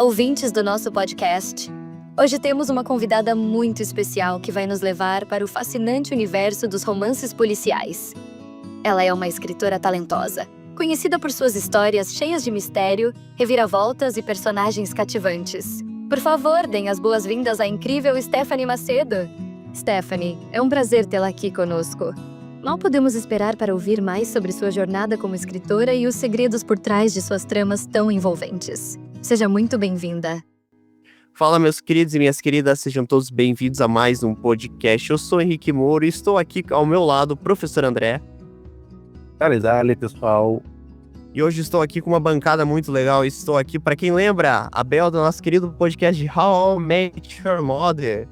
ouvintes do nosso podcast. Hoje temos uma convidada muito especial que vai nos levar para o fascinante universo dos romances policiais. Ela é uma escritora talentosa, conhecida por suas histórias cheias de mistério, reviravoltas e personagens cativantes. Por favor, deem as boas-vindas à incrível Stephanie Macedo. Stephanie, é um prazer tê-la aqui conosco. Mal podemos esperar para ouvir mais sobre sua jornada como escritora e os segredos por trás de suas tramas tão envolventes. Seja muito bem-vinda. Fala, meus queridos e minhas queridas, sejam todos bem-vindos a mais um podcast. Eu sou Henrique Moura e estou aqui ao meu lado o professor André. Dale, pessoal. E hoje estou aqui com uma bancada muito legal. Estou aqui, para quem lembra, a Bel do nosso querido podcast de How I Met Your Mother.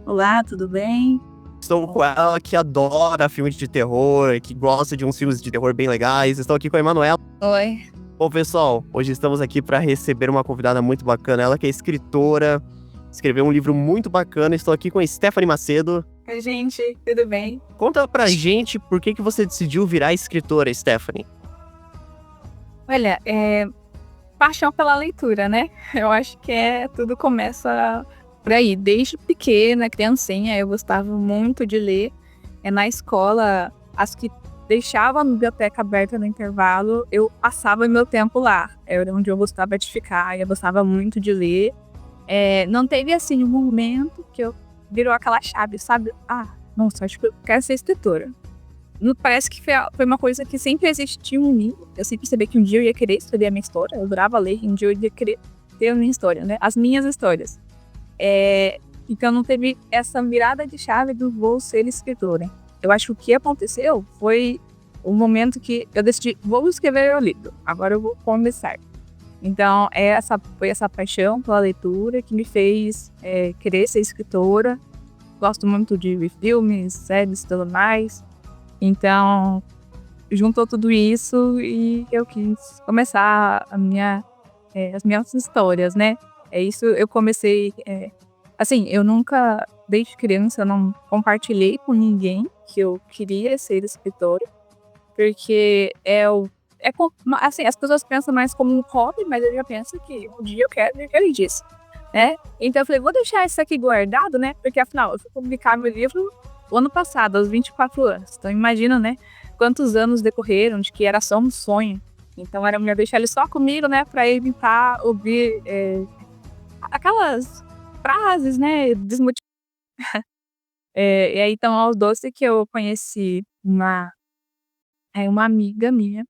Olá, tudo bem? Estou com ela que adora filmes de terror, que gosta de uns filmes de terror bem legais. Estou aqui com a Emanuela. Oi. Bom, pessoal, hoje estamos aqui para receber uma convidada muito bacana. Ela que é escritora, escreveu um livro muito bacana. Estou aqui com a Stephanie Macedo. Oi, gente, tudo bem? Conta pra gente por que você decidiu virar escritora, Stephanie. Olha, paixão pela leitura, né? Eu acho que tudo começa por aí. Desde pequena, criancinha, eu gostava muito de ler. Na escola, as que deixava a biblioteca aberta no intervalo, eu passava meu tempo lá. Era onde eu gostava de ficar, eu gostava muito de ler. Não teve, assim, um momento que eu virou aquela chave, sabe? Nossa, acho que eu quero ser escritora. Parece que foi uma coisa que sempre existiu em mim. Eu sempre percebi que um dia eu ia querer escrever a minha história. Eu adorava ler, um dia eu ia querer ter a minha história, né? As minhas histórias. Então não teve essa virada de chave do vou ser escritora. Eu acho que o que aconteceu foi o momento que eu decidi, vou escrever o livro, agora eu vou começar. Então foi essa paixão pela leitura que me fez querer ser escritora. Gosto muito de ver filmes, séries e tudo mais. Então, juntou tudo isso e eu quis começar as minhas histórias, né? Isso eu comecei... assim, eu nunca, desde criança, eu não compartilhei com ninguém que eu queria ser escritora, porque assim, as pessoas pensam mais como um hobby, mas eu já penso que um dia eu quero viver disso, né? Então eu falei, vou deixar isso aqui guardado, né? Porque afinal, eu fui publicar meu livro o ano passado, aos 24 anos. Então imagina, né? Quantos anos decorreram de que era só um sonho. Então era melhor deixar ele só comigo, né? Pra evitar ouvir aquelas frases, né? Desmotivadas. E aí, então, aos 12 que eu conheci uma amiga minha,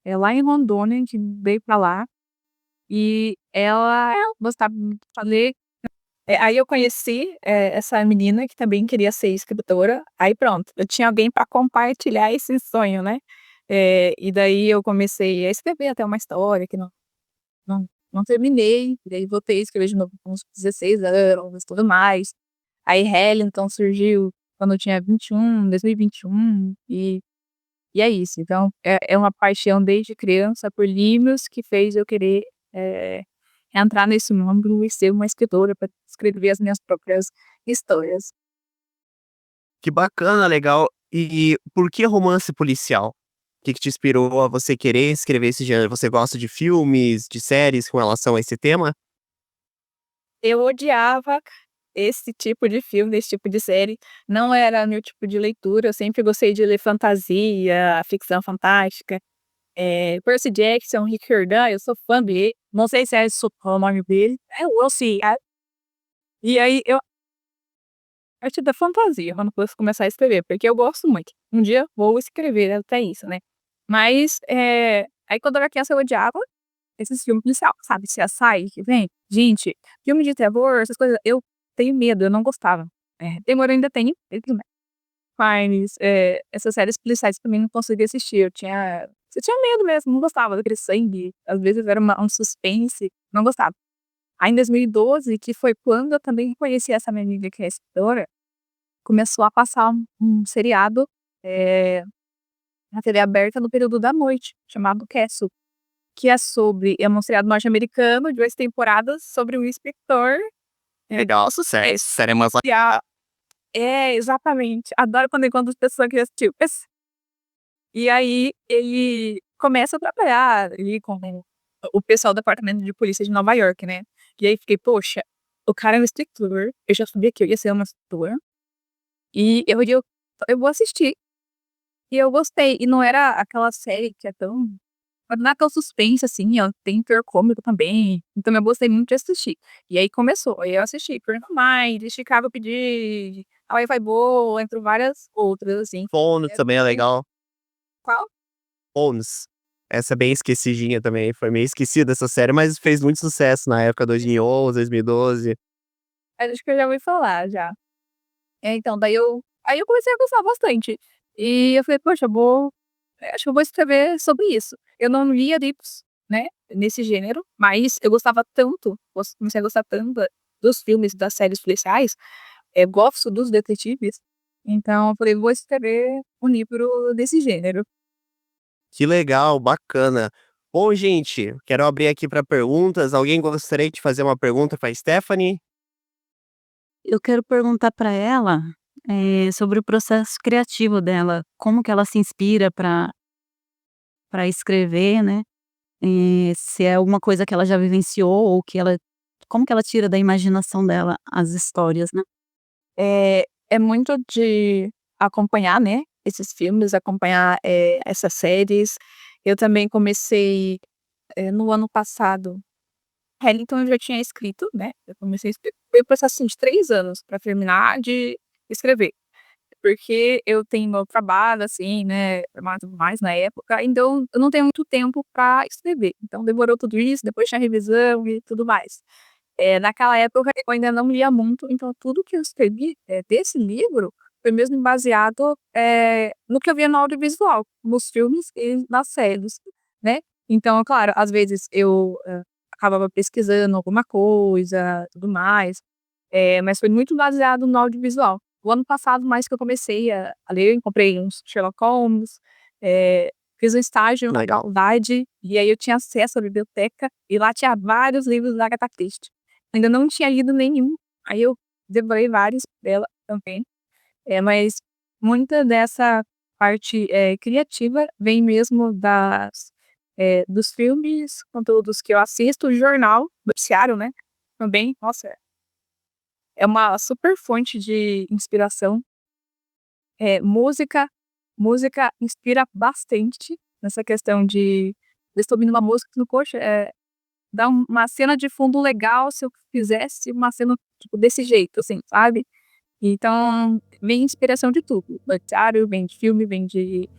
lá em Rondônia, que veio pra lá. E ela gostava de ler. Aí eu conheci essa menina que também queria ser escritora. Aí pronto, eu tinha alguém para compartilhar esse sonho, né? E daí eu comecei a escrever até uma história que não terminei. E daí voltei a escrever de novo com uns 16 anos e tudo mais. Aí Helen, então, surgiu quando eu tinha 2021. E é isso. Então, é uma paixão desde criança por livros que fez eu querer entrar nesse mundo e ser uma escritora para escrever as minhas próprias histórias. Que bacana, legal. E por que romance policial? O que te inspirou a você querer escrever esse gênero? Você gosta de filmes, de séries com relação a esse tema? Eu odiava esse tipo de filme, esse tipo de série. Não era meu tipo de leitura. Eu sempre gostei de ler fantasia, ficção fantástica. Percy Jackson, Rick Riordan, eu sou fã dele. Não sei se é esse o nome dele. Eu sei. E aí, eu parte da fantasia, quando fosse começar a escrever, porque eu gosto muito. Um dia vou escrever até isso, né? Mas, aí quando eu era criança eu odiava esses filmes policial, sabe? CSI que vem. Gente, filme de terror, essas coisas, eu tenho medo, eu não gostava. Terror eu ainda tenho, mas essas séries policiais pra mim não conseguia assistir. Eu tinha medo mesmo, não gostava daquele sangue. Às vezes era um suspense, não gostava. Aí em 2012, que foi quando eu também conheci essa minha amiga que é escritora, começou a passar um seriado na TV aberta no período da noite, chamado Castle, que é um seriado norte-americano de 2 temporadas sobre um inspetor. Legal, sucesso. Série mais Exatamente. Adoro quando encontro as pessoas que assistiu. E aí ele começa a trabalhar ali como o pessoal do departamento de polícia de Nova York, né? E aí fiquei, poxa, o cara é um escritor, eu já sabia que eu ia ser uma escritora, e eu vou assistir. E eu gostei, e não era aquela série que é tão... Não é aquele suspense, assim, ó, tem teor cômico também, então eu gostei muito de assistir. E aí começou, aí eu assisti Mind, Chicago PD, A Wi-Fi Boa, entre várias outras, assim. Bones também é legal. Qual? Bones. Essa é bem esquecidinha também. Foi meio esquecida essa série, mas fez muito sucesso na época 2011, 2012. Acho que eu já ouvi falar, já. Então, aí eu comecei a gostar bastante. E eu falei, poxa, acho que eu vou escrever sobre isso. Eu não lia livros, né, nesse gênero, mas eu gostava tanto, comecei a gostar tanto dos filmes, das séries policiais, gosto dos detetives, então eu falei, vou escrever um livro desse gênero. Que legal, bacana. Bom, gente, quero abrir aqui para perguntas. Alguém gostaria de fazer uma pergunta para Stephanie? Eu quero perguntar para ela, sobre o processo criativo dela, como que ela se inspira para escrever, né, se é alguma coisa que ela já vivenciou ou como que ela tira da imaginação dela as histórias, né? É muito de acompanhar, né, esses filmes, acompanhar, essas séries. Eu também comecei, no ano passado. Hamilton eu já tinha escrito, né, eu comecei a escrever, foi um processo, assim, de 3 anos para terminar de escrever, porque eu tenho meu trabalho, assim, né, tudo mais na época, então eu não tenho muito tempo para escrever, então demorou tudo isso, depois tinha revisão e tudo mais. Naquela época eu ainda não lia muito, então tudo que eu escrevi, desse livro, foi mesmo baseado, no que eu via no audiovisual, nos filmes e nas séries, né. Então, claro, às vezes eu, acabava pesquisando alguma coisa, tudo mais, mas foi muito baseado no audiovisual. O ano passado mais que eu comecei a ler, comprei uns Sherlock Holmes, fiz um estágio na Legal. faculdade, e aí eu tinha acesso à biblioteca, e lá tinha vários livros da Agatha Christie. Ainda não tinha lido nenhum, aí eu devorei vários dela também, mas muita dessa parte, criativa vem mesmo dos filmes, conteúdos que eu assisto, o jornal, noticiário, né, também, nossa, é uma super fonte de inspiração. Música inspira bastante nessa questão de eu estou ouvindo uma música no poxa, dá uma cena de fundo legal se eu fizesse uma cena, tipo, desse jeito, assim, sabe. Então, vem inspiração de tudo, noticiário, vem de filme, vem de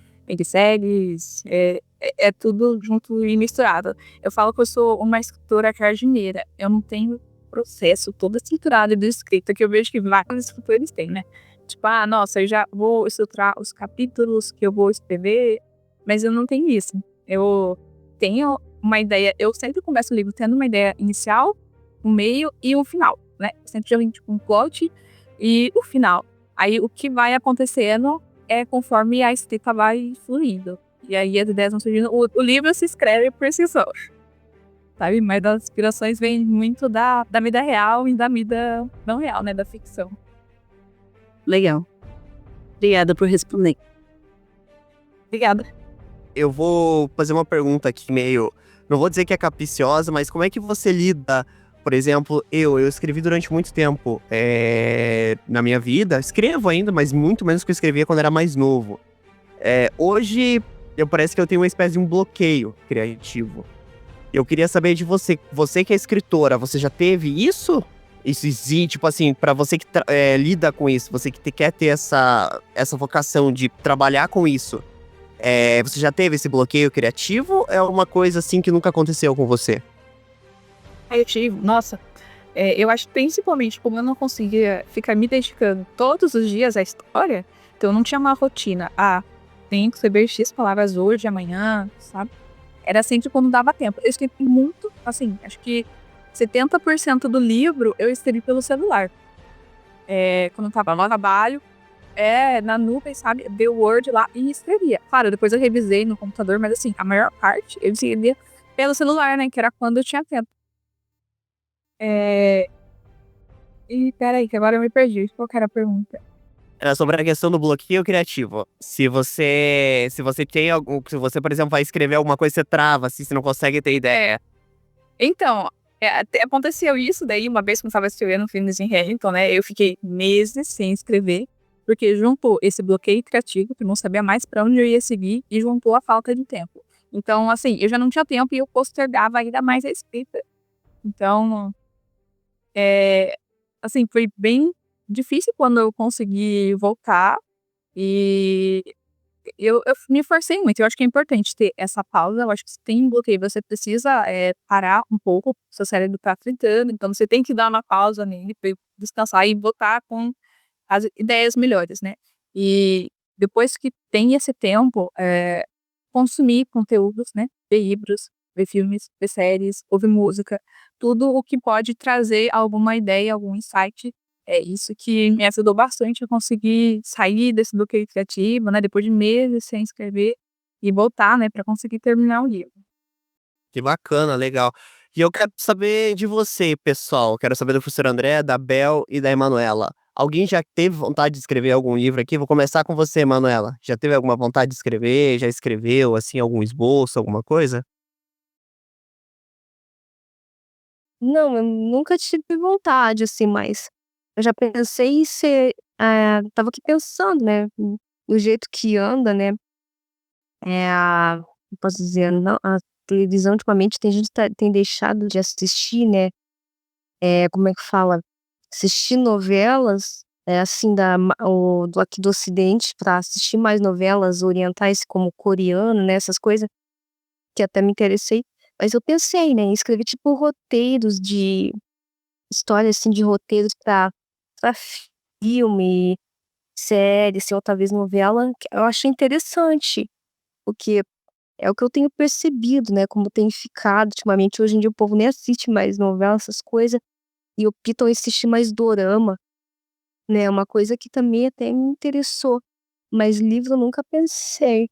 séries, é tudo junto e misturado. Eu falo que eu sou uma escritora jardineira, eu não tenho processo todo estruturado de escrita que eu vejo que vários escritores têm, né. Tipo, nossa, eu já vou estruturar os capítulos que eu vou escrever, mas eu não tenho isso. Eu tenho uma ideia, eu sempre começo o livro tendo uma ideia inicial, um meio e um final, né. Sempre já vem, tipo, um plot e o final. Aí o que vai acontecendo é conforme a escrita vai fluindo. E aí as ideias vão surgindo. O livro se escreve por si só, sabe? Mas as inspirações vêm muito da vida real e da vida não real, né? Da ficção. Legal. Obrigada por responder. Obrigada. Eu vou fazer uma pergunta aqui meio, não vou dizer que é capciosa, mas como é que você lida, por exemplo, eu escrevi durante muito tempo, na minha vida, escrevo ainda, mas muito menos que eu escrevia quando era mais novo. Hoje, parece que eu tenho uma espécie de um bloqueio criativo. Eu queria saber de você que é escritora, você já teve isso? Isso existe, tipo assim, pra você que lida com isso, você que quer ter essa vocação de trabalhar com isso, você já teve esse bloqueio criativo ou é uma coisa assim que nunca aconteceu com você? Aí eu tive, nossa, eu acho que principalmente como eu não conseguia ficar me dedicando todos os dias à história, então eu não tinha uma rotina. Tenho que escrever X palavras hoje, amanhã, sabe? Era sempre quando dava tempo. Eu escrevi muito, assim, acho que 70% do livro eu escrevi pelo celular. Quando eu tava no trabalho, na nuvem, sabe? Dei o Word lá e escrevia. Claro, depois eu revisei no computador, mas assim, a maior parte eu escrevia pelo celular, né? Que era quando eu tinha tempo. E peraí, que agora eu me perdi. Qual que era a pergunta? Era sobre a questão do bloqueio criativo. Se você tem algum, se você, por exemplo, vai escrever alguma coisa, você trava, assim, você não consegue ter ideia. Então, até aconteceu isso daí uma vez que eu estava escrevendo um filme de Hamilton, né? Eu fiquei meses sem escrever, porque juntou esse bloqueio criativo, que eu não sabia mais para onde eu ia seguir, e juntou a falta de tempo. Então, assim, eu já não tinha tempo e eu postergava ainda mais a escrita. Então, assim, foi bem difícil quando eu consegui voltar e eu me forcei muito. Eu acho que é importante ter essa pausa. Eu acho que se tem um bloqueio, você precisa parar um pouco, seu cérebro tá fritando, então você tem que dar uma pausa nele pra ele descansar e voltar com as ideias melhores, né. E depois que tem esse tempo, consumir conteúdos, né, ver livros, ver filmes, ver séries, ouvir música, tudo o que pode trazer alguma ideia, algum insight. É isso que me ajudou bastante a conseguir sair desse bloqueio criativo, né, depois de meses sem escrever e voltar, né, para conseguir terminar o livro. Que bacana, legal. E eu quero saber de você, pessoal. Quero saber do professor André, da Bel e da Emanuela. Alguém já teve vontade de escrever algum livro aqui? Vou começar com você, Emanuela. Já teve alguma vontade de escrever? Já escreveu, assim, algum esboço, alguma coisa? Não, eu nunca tive vontade, assim, mas eu já pensei em ser estava aqui pensando, né, do jeito que anda, né, como posso dizer, não a televisão ultimamente tem gente tem deixado de assistir, né, como é que fala? Assistir novelas, assim, do aqui do ocidente pra assistir mais novelas orientais como coreano, né, essas coisas, que até me interessei. Mas eu pensei, né, em escrever tipo roteiros de histórias, assim, de roteiros pra filme, série, assim, ou talvez novela, que eu acho interessante, porque é o que eu tenho percebido, né, como tem ficado ultimamente. Hoje em dia o povo nem assiste mais novela, essas coisas, e optam em assistir mais dorama, né, uma coisa que também até me interessou, mas livro eu nunca pensei.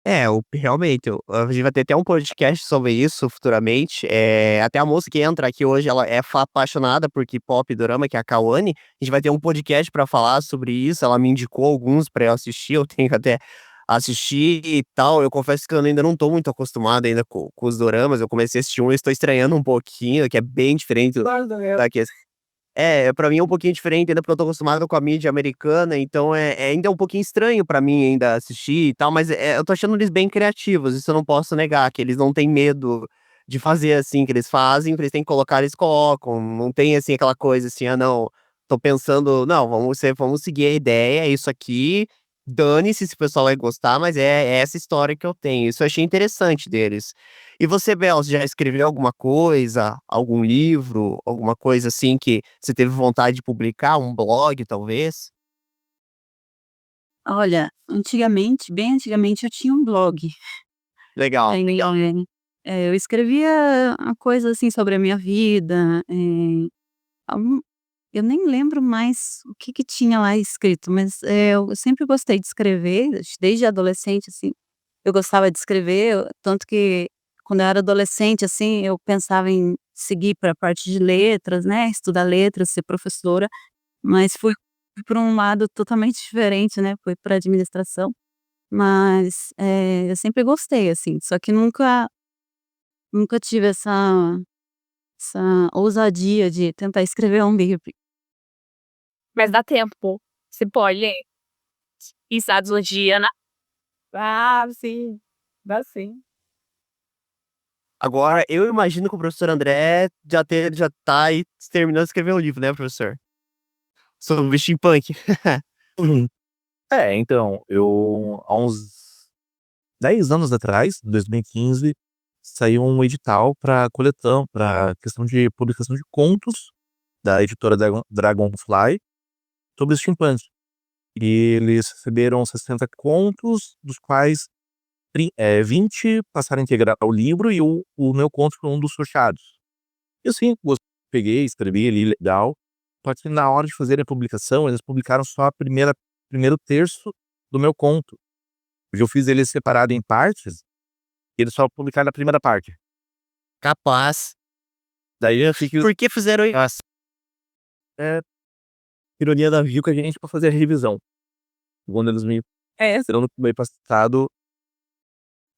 É, realmente, a gente vai ter até um podcast sobre isso futuramente. Até a moça que entra aqui hoje, ela é apaixonada por K-pop e dorama, que é a Kawane. A gente vai ter um podcast pra falar sobre isso. Ela me indicou alguns pra eu assistir, eu tenho que até assistir e tal. Eu confesso que eu ainda não tô muito acostumado ainda com os doramas. Eu comecei a assistir um e estou estranhando um pouquinho, que é bem diferente daqui. Pra mim é um pouquinho diferente ainda, porque eu tô acostumado com a mídia americana, então ainda é um pouquinho estranho pra mim ainda assistir e tal, mas, eu tô achando eles bem criativos, isso eu não posso negar, que eles não têm medo de fazer, assim, que eles fazem, que eles têm que colocar, eles colocam, não tem, assim, aquela coisa assim: "Ah, não, tô pensando não, vamos seguir a ideia, é isso aqui, dane-se se o pessoal vai gostar, mas é essa história que eu tenho", isso eu achei interessante deles. E você, Bel, você já escreveu alguma coisa, algum livro, alguma coisa assim que você teve vontade de publicar, um blog talvez? Olha, antigamente, bem antigamente, eu tinha um blog. Legal. Legal. Eu escrevia a coisa, assim, sobre a minha vida, algum eu nem lembro mais o que que tinha lá escrito, mas, eu sempre gostei de escrever, desde adolescente, assim, eu gostava de escrever, tanto que quando eu era adolescente, assim, eu pensava em seguir para a parte de letras, né, estudar letras, ser professora, mas fui pra um lado totalmente diferente, né, fui pra administração, mas, eu sempre gostei, assim, só que nunca tive essa ousadia de tentar escrever um livro. Mas dá tempo, você pode pensar no dia, né. Ah, sim, dá sim. Agora eu imagino que o professor André já tá aí terminando de escrever um livro, né, professor? Sobre steampunk. Uhum. Então, eu há uns 10 anos atrás, em 2015, saiu um edital para coletão, para questão de publicação de contos da editora Dragonfly sobre steampunk. E eles receberam 60 contos, dos quais 20 passaram a integrar o livro e o meu conto foi um dos sorteados. E assim, peguei, escrevi ali legal, só que na hora de fazer a publicação, eles publicaram só a primeiro terço do meu conto. Porque eu fiz ele separado em partes, e eles só publicaram a primeira parte. Capaz. Daí eu fiquei Por que fizeram isso? nossa, é ironia da vida que a gente pra fazer a revisão. Quando eles me É, no mês passado,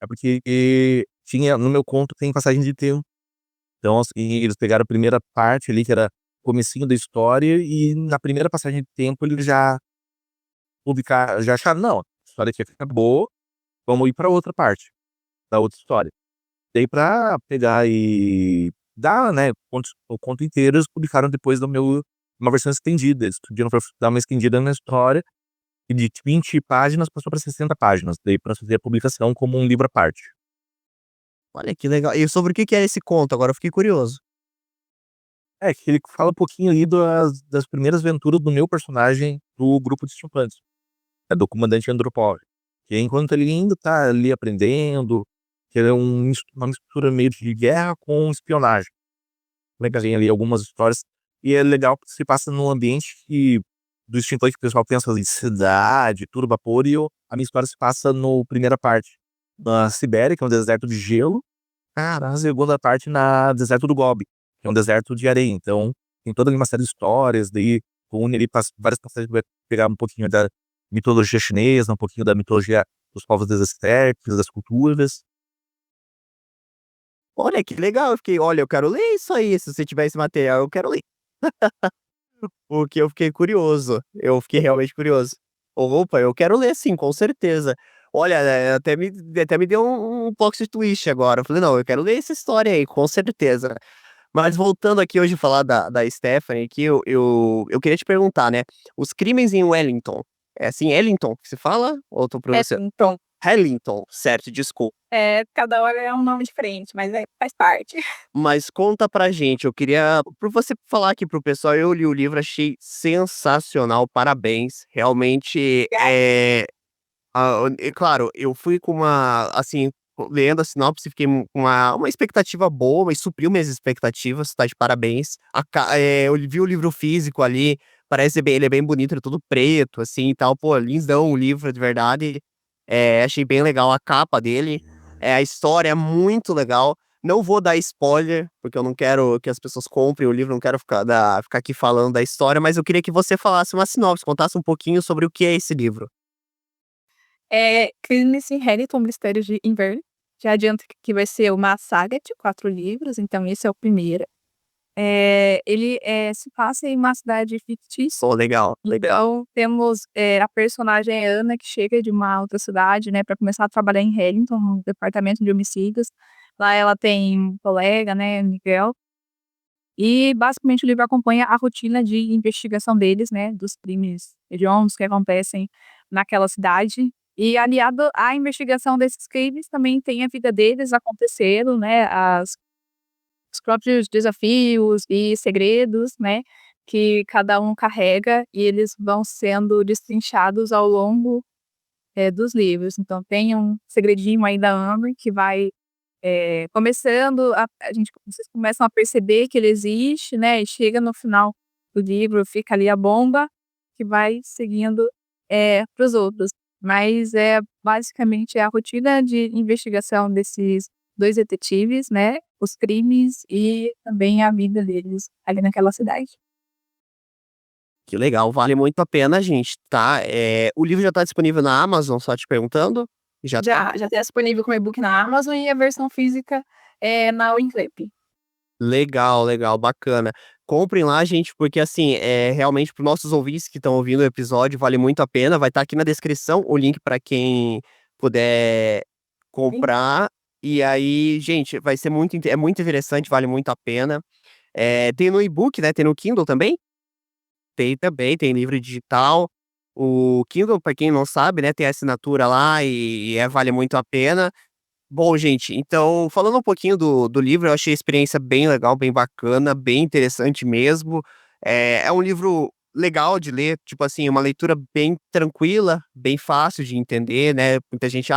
é porque tinha no meu conto tem passagem de tempo. Então, assim, eles pegaram a primeira parte ali, que era o comecinho da história, e na primeira passagem de tempo eles já já acharam: "Não, a história aqui acabou, vamos ir pra outra parte, da outra história". Daí pra pegar e dar, né, o conto inteiro, eles publicaram depois uma versão estendida. Eles pediram pra dar uma estendida na história, e de 20 páginas passou pra 60 páginas, daí pra fazer a publicação como um livro à parte. Olha que legal. E sobre o que que é esse conto? Agora eu fiquei curioso. É, que ele fala um pouquinho ali das primeiras aventuras do meu personagem do grupo de steampunks, do comandante Andropov. Que enquanto ele ainda tá ali aprendendo, que ele é uma mistura meio de guerra com espionagem. Legalzinho ali algumas histórias, e é legal porque se passa num ambiente do steampunk que o pessoal pensa ali, cidade, tudo vapor, a minha história se passa no primeira parte na Sibéria, que é um deserto de gelo, na segunda parte na deserto do Gobi, que é um deserto de areia. Então, tem toda ali uma série de histórias, daí une ali várias passagens, vai pegar um pouquinho da mitologia chinesa, um pouquinho da mitologia dos povos das estepes, das culturas. Olha que legal, eu fiquei, olha, eu quero ler isso aí, se você tiver esse material, eu quero ler. Porque eu fiquei curioso, eu fiquei realmente curioso. Opa, eu quero ler sim, com certeza. Olha, até me deu um plot twist agora, eu falei: "Não, eu quero ler essa história aí, com certeza". Mas voltando aqui hoje falar da Stephanie aqui, eu queria te perguntar, né, os crimes em Wellington, é assim Ellington que se fala? Ou eu tô pronunciando Então, Hellington, certo, desculpa. cada hora é um nome diferente, mas faz parte. Mas conta pra gente, eu queria por você falar aqui para o pessoal, eu li o livro, achei sensacional, parabéns, realmente, claro, eu fui com uma assim, lendo a sinopse, fiquei com uma expectativa boa, mas supriu minhas expectativas, tá de parabéns. Eu vi o livro físico ali, parece bem ele é bem bonito, ele é todo preto, assim, e tal, pô, lindão o livro, de verdade. Achei bem legal a capa dele, a história é muito legal. Não vou dar spoiler, porque eu não quero que as pessoas comprem o livro, não quero ficar aqui falando da história, mas eu queria que você falasse uma sinopse, contasse um pouquinho sobre o que é esse livro. Crimes em Harrington, Mistérios de Inverno. Já adianto que vai ser uma saga de 4 livros, então esse é o primeiro. Ele, se passa em uma cidade fictícia. Pô, legal, legal. Então temos, a personagem Ana, que chega de uma outra cidade, né, pra começar a trabalhar em Harrington, no departamento de homicídios. Lá ela tem um colega, né, Miguel, e basicamente o livro acompanha a rotina de investigação deles, né, dos crimes hediondos que acontecem naquela cidade. E aliado à investigação desses crimes, também tem a vida deles acontecendo, né, os próprios desafios e segredos, né, que cada um carrega, e eles vão sendo destrinchados ao longo, dos livros. Então tem um segredinho aí da Amber que vai, começando vocês começam a perceber que ele existe, né, e chega no final do livro, fica ali a bomba que vai seguindo, para os outros. Mas basicamente é a rotina de investigação desses 2 detetives, né, os crimes e também a vida deles ali naquela cidade. Que legal, vale muito a pena, gente, tá? O livro já tá disponível na Amazon, só te perguntando? Já tá? Já está disponível como e-book na Amazon e a versão física, na Winclap. Legal, legal, bacana. Comprem lá, gente, porque assim, realmente para os nossos ouvintes que estão ouvindo o episódio, vale muito a pena. Vai estar aqui na descrição o link para quem puder comprar. E aí, gente, vai ser é muito interessante, vale muito a pena. Tem no e-book, né? Tem no Kindle também? Tem também, tem livro digital. O Kindle, para quem não sabe, né, tem assinatura lá e vale muito a pena. Bom, gente, então, falando um pouquinho do livro, eu achei a experiência bem legal, bem bacana, bem interessante mesmo. É um livro legal de ler, tipo assim, uma leitura bem tranquila, bem fácil de entender, né? Muita gente,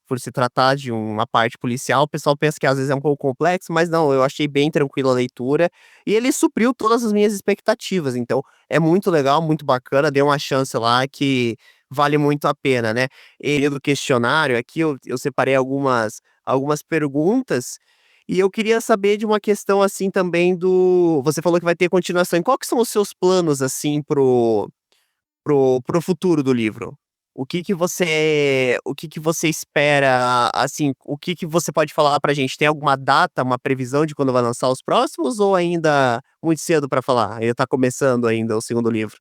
por se tratar de uma parte policial, o pessoal pensa que às vezes é um pouco complexo, mas não, eu achei bem tranquila a leitura. E ele supriu todas as minhas expectativas, então é muito legal, muito bacana, dê uma chance lá que vale muito a pena, né? E do questionário aqui eu separei algumas perguntas, e eu queria saber de uma questão, assim, também você falou que vai ter continuação, e qual que são os seus planos, assim, pro futuro do livro? o que que você espera, assim, o que que você pode falar pra gente? Tem alguma data, uma previsão de quando vai lançar os próximos ou ainda muito cedo pra falar? Ainda tá começando ainda o segundo livro?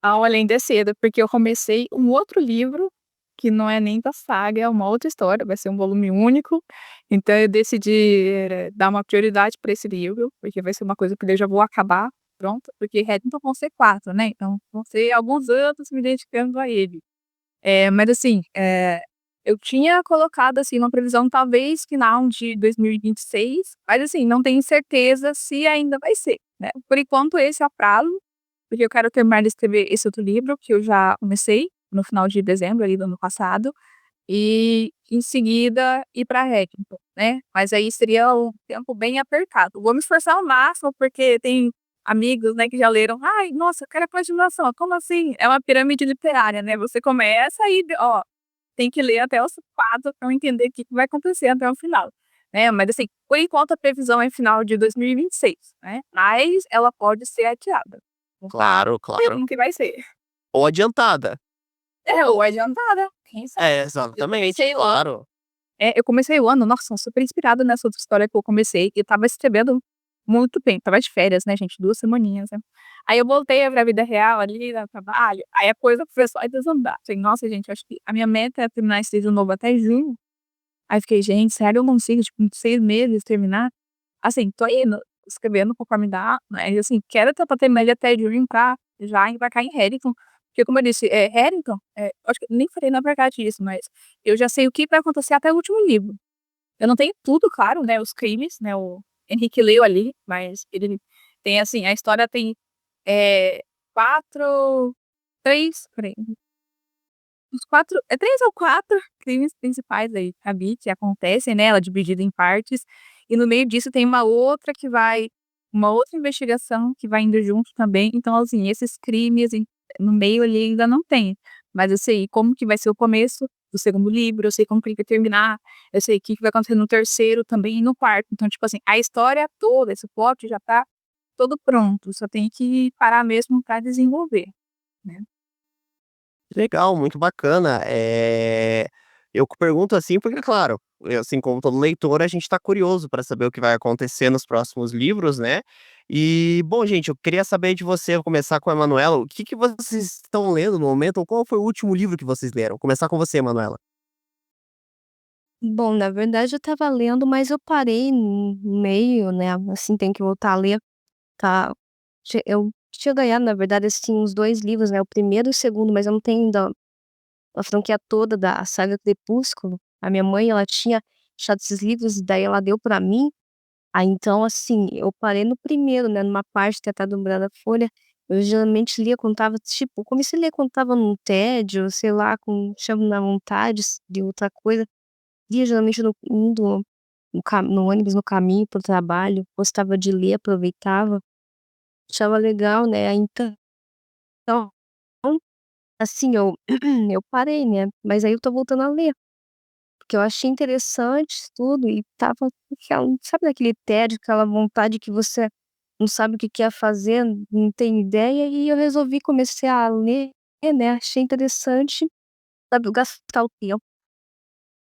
Ah, olha, ainda é cedo, porque eu comecei um outro livro, que não é nem da saga, é uma outra história, vai ser um volume único. Então eu decidi, dar uma prioridade para esse livro, porque vai ser uma coisa que eu já vou acabar, pronto, porque Reddington vão ser 4, né, então vão ser alguns anos me dedicando a ele. Mas assim, eu tinha colocado, assim, uma previsão talvez final de 2026, mas assim, não tenho certeza se ainda vai ser, né. Por enquanto esse é o prazo, porque eu quero terminar de escrever esse outro livro que eu já comecei no final de dezembro ali do ano passado, e em seguida ir para Reddington, né. Mas aí seria um tempo bem apertado. Vou me esforçar ao máximo, porque tem amigos, né, que já leram: "Ai, nossa, eu quero a continuação". Como assim? É uma pirâmide literária, né, você começa e ó, tem que ler até os 4 para eu entender o que que vai acontecer até o final, né. Mas assim, por enquanto a previsão é final de 2026, né, mas ela pode ser adiada. Não tá Claro, claro. como que vai ser. Ou adiantada. Ou adiantada, quem sabe. É, Eu exatamente, comecei o ano claro. eu comecei o ano, nossa, super inspirada nessa outra história que eu comecei, e estava escrevendo muito bem, estava de férias, né, gente, 2 semaninhas, né. Aí eu voltei pra vida real ali, no trabalho, aí a coisa começou a desandar. Falei: "Nossa, gente, acho que a minha meta é terminar esse livro novo até junho". Aí fiquei: "Gente, sério, eu consigo, tipo, em 6 meses terminar?". Assim, tô indo, escrevendo conforme dá, né, e assim, quero tentar terminar ele até junho pra já embarcar em Reddington, porque como eu disse, Reddington, acho que nem falei na verdade isso, mas eu já sei o que vai acontecer até o último livro. Eu não tenho tudo, claro, né, os crimes, né, o Henrique leu ali, mas ele tem, assim, a história tem, eh, 4 3 espera aí, uns 4 3 ou 4 crimes principais aí, ali, que acontecem, né, ela é dividida em partes, e no meio disso tem uma outra investigação que vai indo junto também, então, assim, esses crimes no meio ali ainda não tem, mas eu sei como que vai ser o começo do segundo livro, eu sei como que ele vai terminar, eu sei o que que vai acontecer no terceiro também e no quarto, então, tipo assim, a história toda, esse plot já tá todo pronto, só tem que parar mesmo pra desenvolver, né. Legal, muito bacana. Eu pergunto assim porque, claro, eu, assim como todo leitor, a gente está curioso para saber o que vai acontecer nos próximos livros, né. E, bom, gente, eu queria saber de você, vou começar com a Emanuela, o que que vocês estão lendo no momento ou qual foi o último livro que vocês leram? Vou começar com você, Emanuela. Bom, na verdade eu estava lendo, mas eu parei no meio, né, assim, tenho que voltar a ler, tá. Eu tinha ganhado, na verdade, assim, uns 2 livros, né, o primeiro e o segundo, mas eu não tenho ainda a franquia toda da saga Crepúsculo. A minha mãe, ela tinha achado esses livros e daí ela deu pra mim, aí então, assim, eu parei no primeiro, né, numa parte que tá dobrada a folha. Eu geralmente lia quando estava, tipo, eu comecei a ler quando estava num tédio, sei lá, com tinha na vontade de outra coisa. Lia geralmente no indo no ônibus, no caminho para o trabalho, gostava de ler, aproveitava, achava legal, né, aí então, assim, eu eu parei, né, mas aí eu tô voltando a ler, porque eu achei interessante tudo e estava com aquela, sabe, aquele tédio, aquela vontade que você não sabe o que quer fazer, não tem ideia, e eu resolvi comecei a ler, né, achei interessante, sabe, gastar o tempo.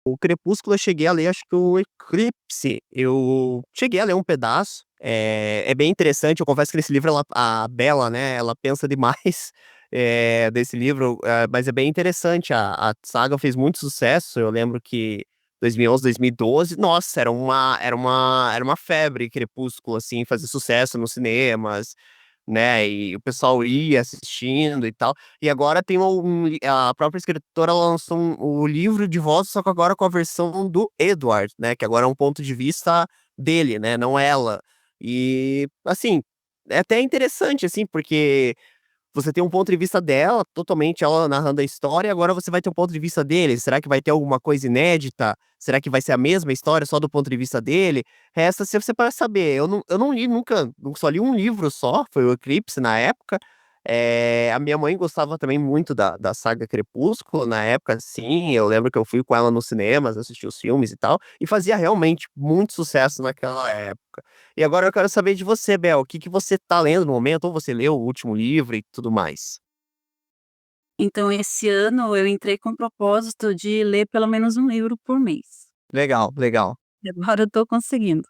O Crepúsculo eu cheguei a ler, acho que o Eclipse, eu cheguei a ler um pedaço, é bem interessante, eu confesso que nesse livro ela a Bella, né, ela pensa demais, desse livro, mas é bem interessante, a saga fez muito sucesso, eu lembro que 2011, 2012, nossa, era uma febre Crepúsculo, assim, fazer sucesso nos cinemas, né, e o pessoal ia assistindo e tal. E agora tem a própria escritora lançou o livro de volta, só que agora com a versão do Edward, né, que agora é um ponto de vista dele, né, não ela. E, assim, é até interessante, assim, porque você tem um ponto de vista dela, totalmente ela narrando a história, e agora você vai ter um ponto de vista dele. Será que vai ter alguma coisa inédita? Será que vai ser a mesma história, só do ponto de vista dele? Resta se você para saber. Eu não li nunca, só li um livro só, foi o Eclipse na época. A minha mãe gostava também muito da saga Crepúsculo na época, sim, eu lembro que eu fui com ela nos cinemas, assistir os filmes e tal, e fazia realmente muito sucesso naquela época. E agora eu quero saber de você, Bel, o que que você tá lendo no momento, ou você leu o último livro e tudo mais? Então esse ano eu entrei com o propósito de ler pelo menos um livro por mês. Legal, legal. E agora eu tô conseguindo.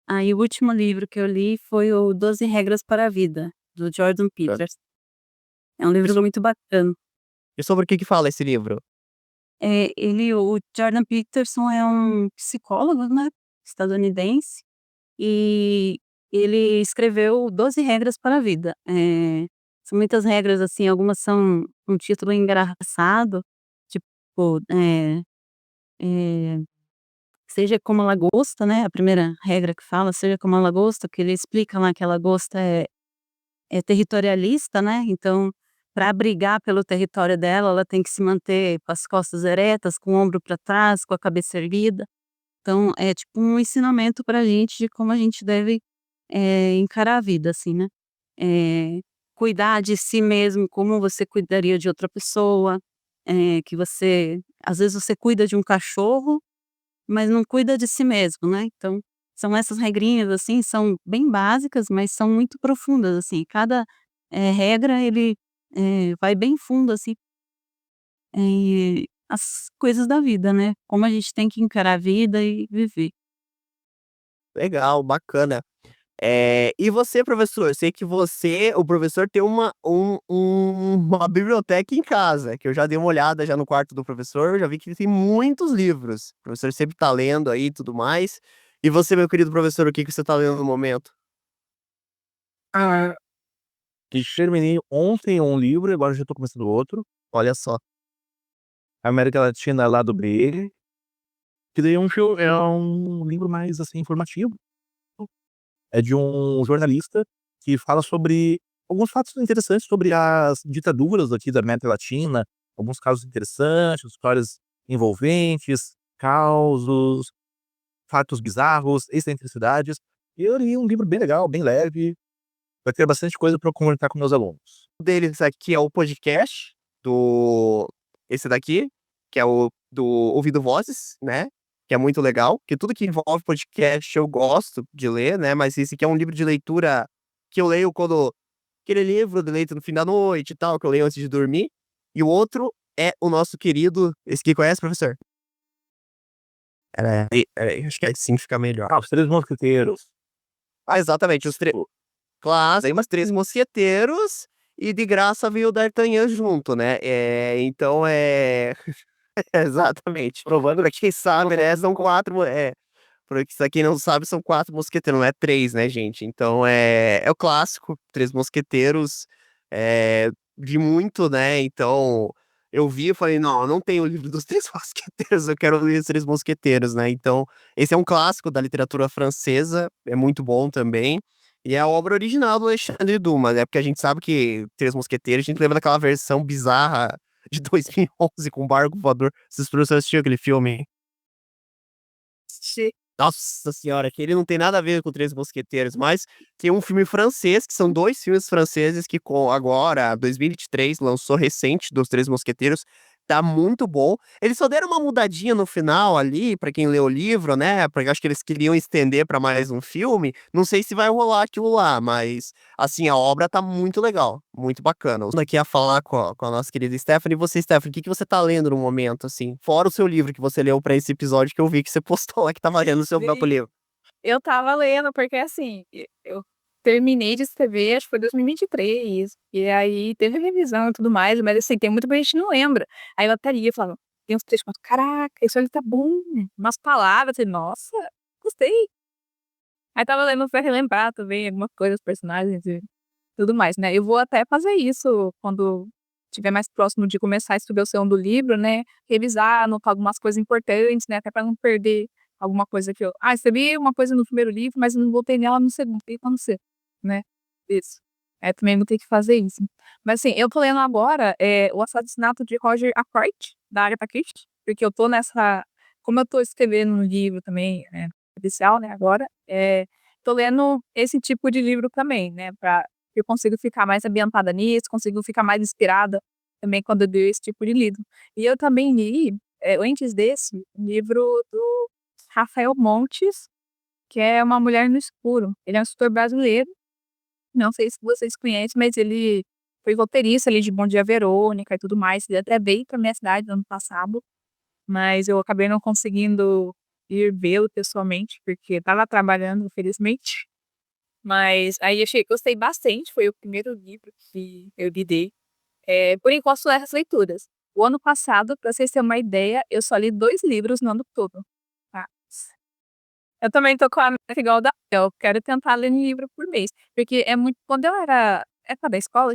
Aí o último livro que eu li foi o 12 Regras para a Vida, do Jordan Peterson. É um livro muito bacana. E sobre o que fala esse livro? O Jordan Peterson é um psicólogo, né, estadunidense, e ele escreveu 12 regras para a vida. São muitas regras, assim, algumas são um título engraçado, tipo, seja como a lagosta, né, a primeira regra que fala, seja como a lagosta, que ele explica lá que a lagosta é territorialista, né, então, para brigar pelo território dela, ela tem que se manter com as costas eretas, com o ombro para trás, com a cabeça erguida. Então, é tipo um ensinamento pra gente de como a gente deve, encarar a vida, assim, né. Cuidar de si mesmo como você cuidaria de outra pessoa, que você às vezes você cuida de um cachorro, mas não cuida de si mesmo, né. Então, são essas regrinhas, assim, são bem básicas, mas são muito profundas, assim. Cada, regra ele, vai bem fundo, assim, as coisas da vida, né, como a gente tem que encarar a vida e viver. Legal, bacana. E você, professor? Eu sei que o professor tem uma biblioteca em casa, que eu já dei uma olhada já no quarto do professor, já vi que ele tem muitos livros. O professor sempre tá lendo aí e tudo mais. E você, meu querido professor, o que você tá lendo no momento? Ah, que terminei ontem um livro e agora já tô começando outro. Olha só. América Latina, lado B, que daí é um livro mais, assim, informativo. É de um jornalista que fala sobre alguns fatos interessantes sobre as ditaduras aqui da América Latina, alguns casos interessantes, histórias envolventes, causos, fatos bizarros, excentricidades. E eu li um livro bem legal, bem leve, vai ter bastante coisa para eu comentar com meus alunos. Um deles aqui é o podcast do esse daqui, que é o do Ouvido Vozes, né, que é muito legal, que tudo que envolve podcast eu gosto de ler, né, mas esse aqui é um livro de leitura que eu leio quando aquele livro de leito no fim da noite e tal, que eu leio antes de dormir. E o outro é o nosso querido esse aqui conhece, professor? Acho que assim fica melhor. Ah, Os Três Mosqueteiros. Ah, exatamente, os três claro, aí umas 3 mosqueteiros e de graça veio o D'Artagnan junto, né, então, exatamente. Provando pra quem sabe, né, são 4 pra quem não sabe são 4 mosqueteiros, não é 3, né, gente. Então, é o clássico, Três Mosqueteiros, vi muito, né, então, eu vi e falei: "Não, eu não tenho o livro dos Três Mosqueteiros, eu quero ler os Três Mosqueteiros", né, então, esse é um clássico da literatura francesa, é muito bom também, e é a obra original do Alexandre Dumas, né, porque a gente sabe que Três Mosqueteiros, a gente lembra daquela versão bizarra de 2011 com o Barco Voador. Vocês professores assistiram aquele filme? Nossa senhora, que ele não tem nada a ver com Três Mosqueteiros, mas tem um filme francês, que são 2 filmes franceses que com agora, 2023, lançou recente, dos Três Mosqueteiros, tá muito bom. Eles só deram uma mudadinha no final ali, pra quem leu o livro, né, porque eu acho que eles queriam estender pra mais um filme, não sei se vai rolar aquilo lá, mas, assim, a obra tá muito legal, muito bacana. Eu tô aqui a falar com a nossa querida Stephanie, e você, Stephanie, o que você tá lendo no momento, assim? Fora o seu livro que você leu pra esse episódio que eu vi que você postou lá que tava lendo o seu próprio livro. Eu estava lendo, porque assim, eu terminei de escrever, acho que foi 2023, e aí teve revisão e tudo mais, mas assim, tem muita coisa que a gente não lembra. Aí eu até ia falava, tem uns trechos, caraca, isso ali tá bom, umas palavras, assim, nossa, gostei. Aí estava lendo pra relembrar também algumas coisas, personagens e tudo mais, né. Eu vou até fazer isso quando estiver mais próximo de começar a escrever o segundo livro, né, revisar, anotar algumas coisas importantes, né, até pra não perder alguma coisa que eu escrevi uma coisa no primeiro livro, mas eu não voltei nela no segundo, o que aconteceu, né. Isso. Também vou ter que fazer isso. Mas assim, eu tô lendo agora, O Assassinato de Roger Ackroyd, da Agatha Christie, porque eu tô nessa como eu tô escrevendo um livro também, judicial, né, agora, tô lendo esse tipo de livro também, né, pra eu consigo ficar mais ambientada nisso, consigo ficar mais inspirada também quando eu leio esse tipo de livro. E eu também li, antes desse, um livro do Rafael Montes, que é Uma Mulher no Escuro. Ele é um escritor brasileiro, não sei se vocês conhecem, mas ele fui roteirista ali de Bom Dia Verônica e tudo mais. Ele até veio pra minha cidade no ano passado, mas eu acabei não conseguindo ir vê-lo pessoalmente, porque estava trabalhando, infelizmente. Mas aí gostei bastante, foi o primeiro livro que eu lidei. Por enquanto, são essas leituras. O ano passado, pra vocês terem uma ideia, eu só li 2 livros no ano todo, tá. Eu também tô com a meta igual da eu quero tentar ler um livro por mês, porque é muito quando eu era época da escola,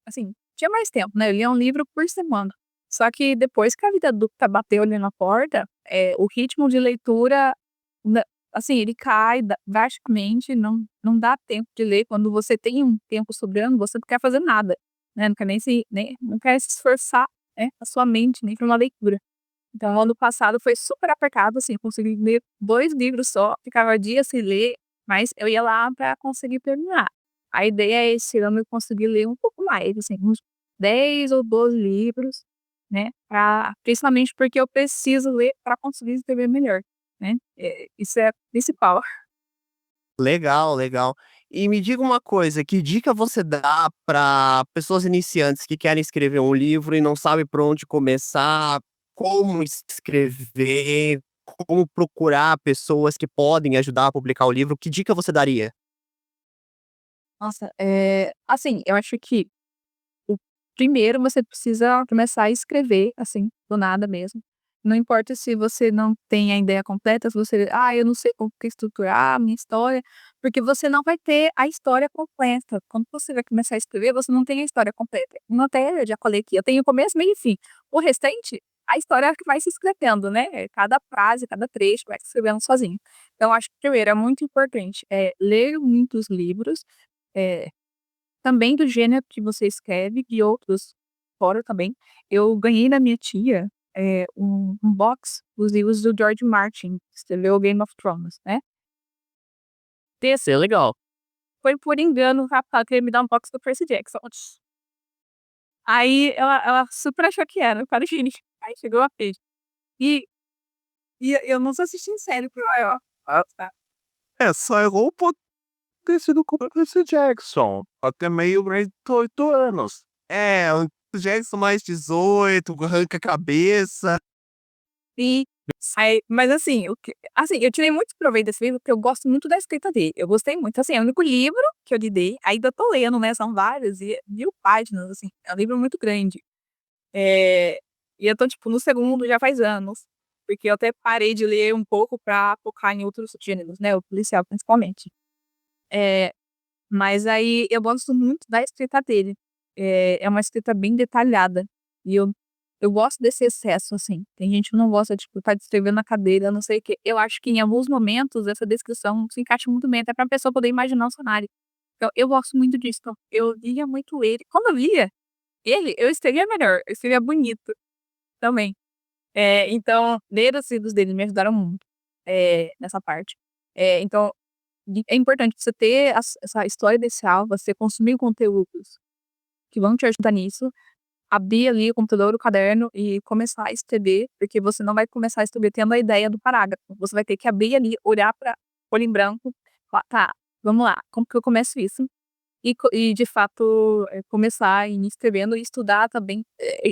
assim, tinha mais tempo, né, eu lia um livro por semana. Só que depois que a vida adulta bateu ali na porta, o ritmo de leitura, na assim, ele cai drasticamente, não dá tempo de ler. Quando você tem um tempo sobrando, você não quer fazer nada, né, não quer não quer se esforçar, né, a sua mente nem pra uma leitura. Então, ano passado foi super apertado, assim, eu consegui ler 2 livros só, ficava dias sem ler, mas eu ia lá pra conseguir terminar. A ideia é esse ano eu conseguir ler um pouco mais, assim, uns 10 ou 12 livros, né, principalmente porque eu preciso ler pra conseguir escrever melhor, né, isso é principal. Legal, legal. E me diga uma coisa, que dica você dá para pessoas iniciantes que querem escrever um livro e não sabem por onde começar, como escrever, como procurar pessoas que podem ajudar a publicar o livro, que dica você daria? Nossa, assim, eu acho que o primeiro você precisa começar a escrever, assim, do nada mesmo. Não importa se você não tem a ideia completa, se você: "Ah, eu não sei como que estruturar a minha história", porque você não vai ter a história completa. Quando você vai começar a escrever, você não tem a história completa. Não até eu já falei aqui, eu tenho começo, meio e fim. O restante, a história é que vai se escrevendo, né, cada frase, cada trecho vai se escrevendo sozinho. Então acho que primeiro é muito importante, ler muitos livros, eh também do gênero que você escreve, de outros fora também. Eu ganhei da minha tia, um box dos livros do George Martin, que escreveu Game of Thrones, né. Desse É legal. foi por engano, o rapaz queria me dar um box do Percy Jackson. Aí ela super achou que era o Gene. Aí chegou a vez. E eu não sou assistindo série pro maior. Tá. Só errou por ter sido com o Percy Jackson, até meio mais de 8 anos. É, o Jackson mais 18, arranca a cabeça. E mas assim, eu tirei muito proveito desse livro, porque eu gosto muito da escrita dele. Eu gostei muito, assim, é o único livro que eu lidei, ainda tô lendo, né, são vários e 1000 páginas, assim, é um livro muito grande. Eh, e eu tô, tipo, no segundo já faz anos, porque eu até parei de ler um pouco pra focar em outros gêneros, né, o policial principalmente. Eh, mas aí eu gosto muito da escrita dele. É uma escrita bem detalhada. E eu gosto desse excesso, assim. Tem gente que não gosta, tipo, tá descrevendo na cadeira, não sei o quê. Eu acho que em alguns momentos essa descrição se encaixa muito bem, até pra pessoa poder imaginar o cenário. Então, eu gosto muito disso. Então, eu lia muito ele. Quando eu lia ele, eu escrevia melhor, eu escrevia bonito também. Então, ler os livros dele me ajudaram muito, nessa parte. Então é importante você ter essa história inicial, você consumir conteúdos que vão te ajudar nisso, abrir ali o computador, o caderno e começar a escrever, porque você não vai começar a escrever tendo a ideia do parágrafo. Você vai ter que abrir ali, olhar para folha em branco, falar: "Tá, vamos lá, como que eu começo isso?" E de fato, começar a ir escrevendo e estudar também,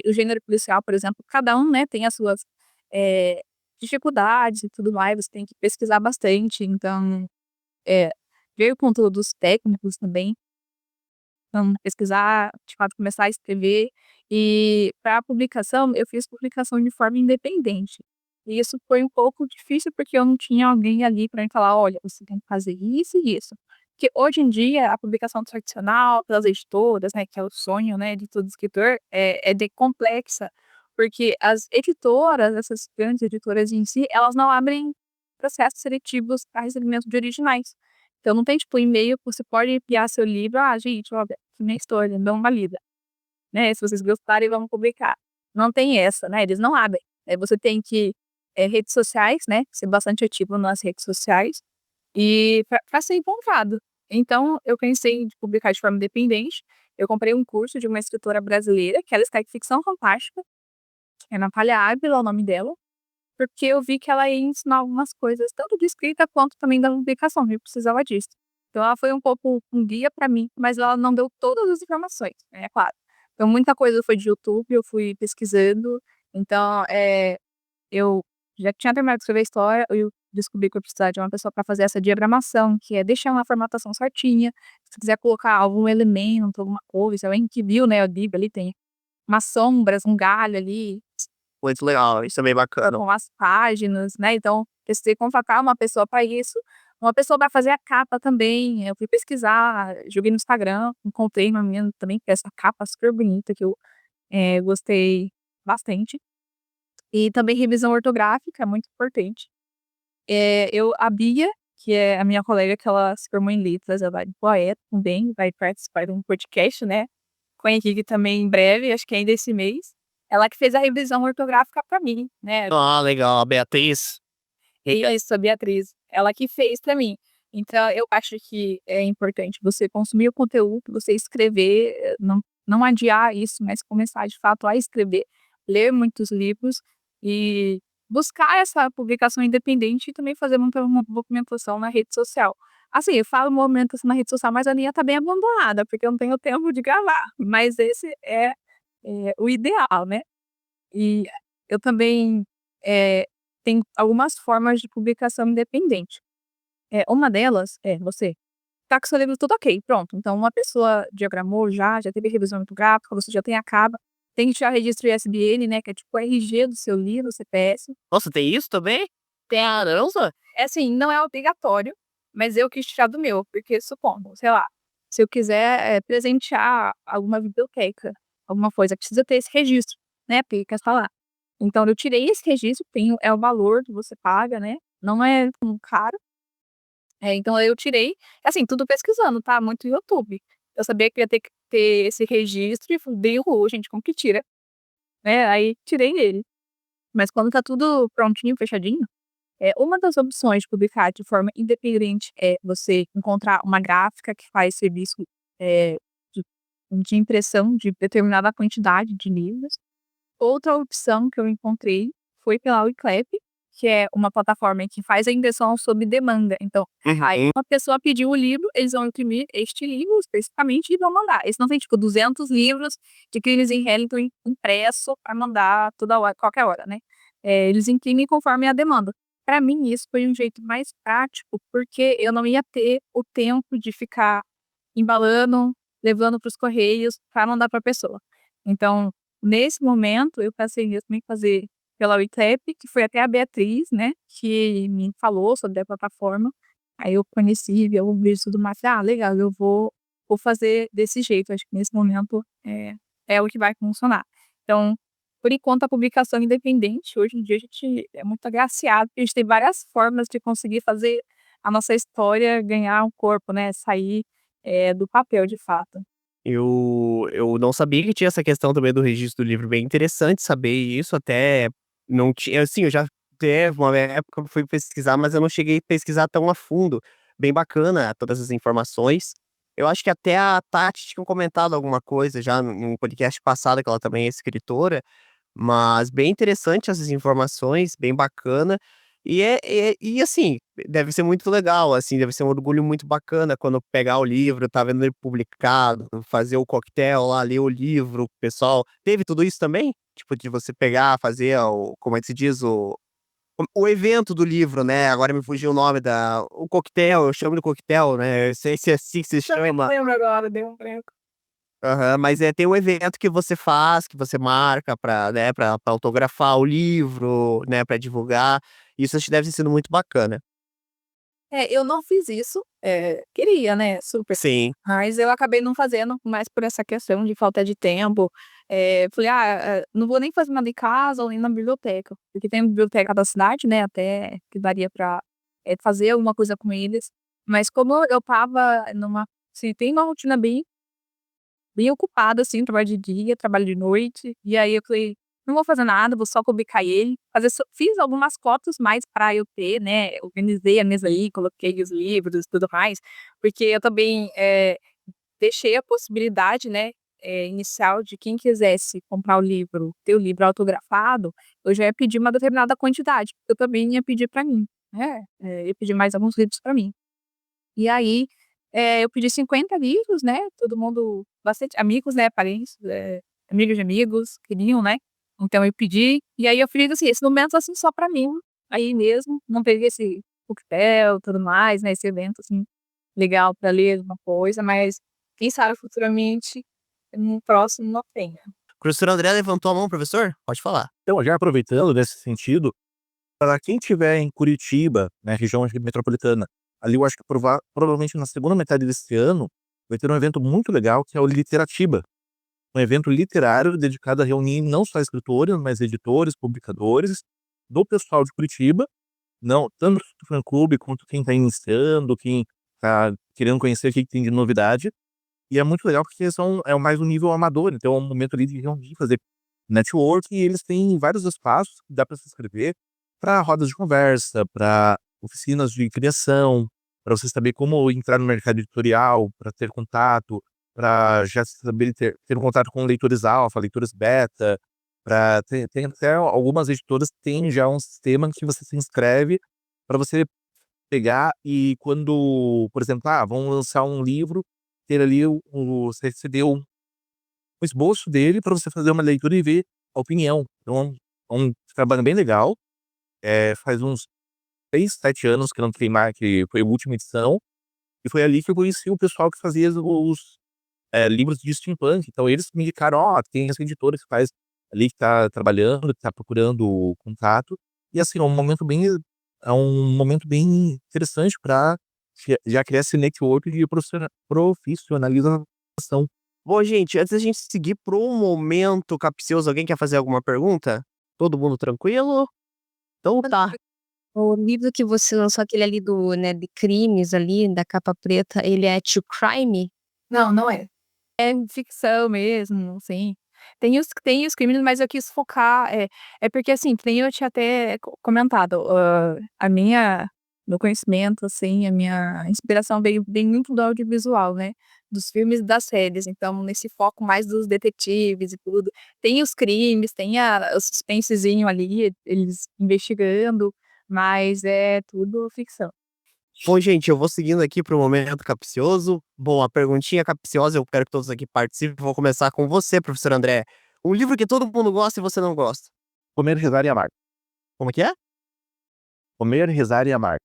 o gênero policial, por exemplo, cada um, né, tem as suas, eh, dificuldades e tudo mais, você tem que pesquisar bastante, então é, ver conteúdos técnicos também, então pesquisar, de fato começar a escrever, e para publicação, eu fiz publicação de forma independente. E isso foi um pouco difícil, porque eu não tinha alguém ali para me falar: "Olha, você tem que fazer isso e isso". Porque hoje em dia a publicação tradicional pelas editoras, né, que é o sonho, né, de todo escritor, é de complexa, porque as editoras, essas grandes editoras em si, elas não abrem processos seletivos para recebimento de originais. Então não tem, tipo, e-mail que você pode enviar seu livro: "Ah, gente, olha, essa é minha história, dão uma lida, né, se vocês gostarem, vamos publicar". Não tem essa, né, eles não abrem. Você tem que redes sociais, né, ser bastante ativo nas redes sociais e pra ser encontrado. Então eu pensei em publicar de forma independente, eu comprei um curso de uma escritora brasileira, que ela escreve ficção fantástica, é Natália Ávila o nome dela, porque eu vi que ela ia ensinar algumas coisas, tanto de escrita quanto também da publicação, eu precisava disso. Então ela foi um pouco um guia para mim, mas ela não deu todas as informações, né, é claro. Então muita coisa foi de YouTube, eu fui pesquisando, então, eu já tinha terminado de escrever a história, eu descobri que eu precisava de uma pessoa para fazer essa diagramação, que é deixar uma formatação certinha. Se quiser colocar algum elemento, alguma coisa, alguém que viu, né, o livro ali tem umas sombras, um galho ali, Muito legal, isso é bem bacana. com as páginas, né, então precisei contratar uma pessoa para isso, uma pessoa para fazer a capa também. Eu fui pesquisar, joguei no Instagram, encontrei uma menina também que fez essa capa super bonita que eu, gostei bastante. E também revisão ortográfica, é muito importante. A Bia, que é a minha colega que ela se formou em letras, ela é poeta também, vai participar de um podcast, né, com a Henrique também em breve, acho que ainda esse mês. Ela que fez a revisão ortográfica pra mim, né, Ah, legal, a Beatriz. e isso, a Beatriz, ela que fez pra mim. Então eu acho que é importante você consumir o conteúdo, você escrever, não adiar isso, mas começar de fato a escrever, ler muitos livros e buscar essa publicação independente e também fazer muita uma movimentação na rede social. Assim, eu falo movimentação na rede social, mas a minha tá bem abandonada, porque eu não tenho tempo de gravar, mas esse é o ideal, né. E eu também, tenho algumas formas de publicação independente. Uma delas é você tá com seu livro tudo ok, pronto. Então uma pessoa diagramou já teve revisão ortográfica, você já tem a capa, tem que tirar registro ISBN, né, que é tipo o RG do seu livro, CPF. Nossa, tem isso também? Caramba! É assim, não é obrigatório, mas eu quis tirar do meu, porque supondo, sei lá, se eu quiser, presentear alguma biblioteca, alguma coisa, precisa ter esse registro, né, porque quer falar. Então eu tirei esse registro, é o valor que você paga, né, não é tão caro. Então eu tirei, assim, tudo pesquisando, tá, muito YouTube. Eu sabia que ia ter que ter esse registro e dei o rolo, gente, como que tira? Né, aí tirei ele. Mas quando tá tudo prontinho, fechadinho, uma das opções de publicar de forma independente é você encontrar uma gráfica que faz serviço, de impressão de determinada quantidade de livros. Outra opção que eu encontrei foi pela Wiclap, que é uma plataforma que faz a impressão sob demanda. Então, aí Uhum. uma pessoa pediu o livro, eles vão imprimir este livro especificamente e vão mandar. Eles não têm, tipo, 200 livros de Crimes em Hamilton impresso para mandar toda hora, qualquer hora, né. Eles imprimem conforme a demanda. Para mim, isso foi um jeito mais prático, porque eu não ia ter o tempo de ficar embalando, levando para os correios para mandar para a pessoa. Então, nesse momento, eu passei mesmo em fazer pela Wiclap, que foi até a Beatriz, né, que me falou sobre a plataforma. Aí eu conheci, vi o vídeo e tudo mais, falei: "Ah, legal, eu vou fazer desse jeito, acho que nesse momento é o que vai funcionar". Então, por enquanto, a publicação independente, hoje em dia a gente é muito agraciado, porque a gente tem várias formas de conseguir fazer a nossa história ganhar um corpo, né, sair, do papel de fato. Eu não sabia que tinha essa questão também do registro do livro, bem interessante saber isso, até não tinha assim, eu já teve uma época que eu fui pesquisar, mas eu não cheguei a pesquisar tão a fundo. Bem bacana todas as informações. Eu acho que até a Tati tinha comentado alguma coisa já num podcast passado, que ela também é escritora, mas bem interessante essas informações, bem bacana. E assim, deve ser muito legal, assim, deve ser um orgulho muito bacana quando pegar o livro, tá vendo ele publicado, fazer o coquetel lá, ler o livro, o pessoal teve tudo isso também? Tipo, de você pegar, fazer o como é que se diz? O evento do livro, né, agora me fugiu o nome da o coquetel, eu chamo de coquetel, né, eu sei se é assim que se chama. Lembro agora, deu um branco. Aham, mas tem um evento que você faz, que você marca pra, né, pra autografar o livro, né, pra divulgar. Isso acho que deve ter sido muito bacana. Eu não fiz isso, queria, né, super, Sim. mas eu acabei não fazendo, mais por essa questão de falta de tempo. Falei: "Ah, não vou nem fazer nada em casa ou nem na biblioteca", porque tem a biblioteca da cidade, né, até que daria pra, fazer alguma coisa com eles, mas como eu estava numa assim, tem uma rotina bem ocupada, assim, trabalho de dia, trabalho de noite, e aí eu falei: "Não vou fazer nada, vou só publicar ele", fiz algumas fotos mais pra eu ter, né, organizei a mesa ali, coloquei os livros e tudo mais, porque eu também, deixei a possibilidade, né, inicial de quem quisesse comprar o livro, ter o livro autografado, eu já ia pedir uma determinada quantidade, eu também ia pedir pra mim, né, ia pedir mais alguns livros pra mim. E aí eu pedi 50 livros, né? Todo mundo, bastante amigos, né? Parentes, amigos de amigos, queriam, né? Então eu pedi, e aí eu fiz assim, esse momento assim só pra mim, aí mesmo, não peguei esse coquetel, tudo mais, né? Esse evento assim, legal pra ler alguma coisa, mas quem sabe futuramente, no próximo não tenha. Professor André levantou a mão, professor? Pode falar. Então, já aproveitando nesse sentido, para quem estiver em Curitiba, né, região metropolitana, ali eu acho que provavelmente na segunda metade desse ano, vai ter um evento muito legal que é o Literatiba. Um evento literário dedicado a reunir não só escritores, mas editores, publicadores, do pessoal de Curitiba, não, tanto do fã-clube quanto quem está iniciando, quem está querendo conhecer o que tem de novidade. E é muito legal porque é mais um nível amador, então é um momento ali de reunir, fazer network, e eles têm vários espaços que dá para se inscrever para rodas de conversa, para oficinas de criação, para você saber como entrar no mercado editorial, para ter contato, para já saber ter um contato com leitores alfa, leitores beta, para tem até algumas editoras que têm já um sistema que você se inscreve para você pegar e quando, por exemplo, vão lançar um livro, ter ali você receber um esboço dele para você fazer uma leitura e ver a opinião. Então, é um trabalho bem legal. Faz uns 6, 7 anos que eu não queimar, que foi a última edição, e foi ali que eu conheci o pessoal que fazia os livros de steampunk. Então eles me indicaram: "Ó, tem essa editora que faz ali, que tá trabalhando, que tá procurando contato". E assim, é um momento bem interessante para já criar esse network de profissionalização. Bom, gente, antes da gente seguir para um momento capcioso, alguém quer fazer alguma pergunta? Todo mundo tranquilo? Então tá. O livro que você lançou, aquele ali né, de crimes ali, da capa preta, ele é true crime? Não, não é. É ficção mesmo, assim. Tem os crimes, mas eu quis focar, porque assim, que nem eu tinha até comentado, a minha meu conhecimento, assim, a minha inspiração vem muito do audiovisual, né, dos filmes e das séries, então nesse foco mais dos detetives e tudo. Tem os crimes, tem o suspensezinho ali, eles investigando, mas é tudo ficção. Bom, gente, eu vou seguindo aqui para o momento capcioso. Bom, a perguntinha capciosa, eu quero que todos aqui participem. Vou começar com você, professor André. Um livro que todo mundo gosta e você não gosta. Comer, rezar e amar. Como que é? Comer, rezar e amar.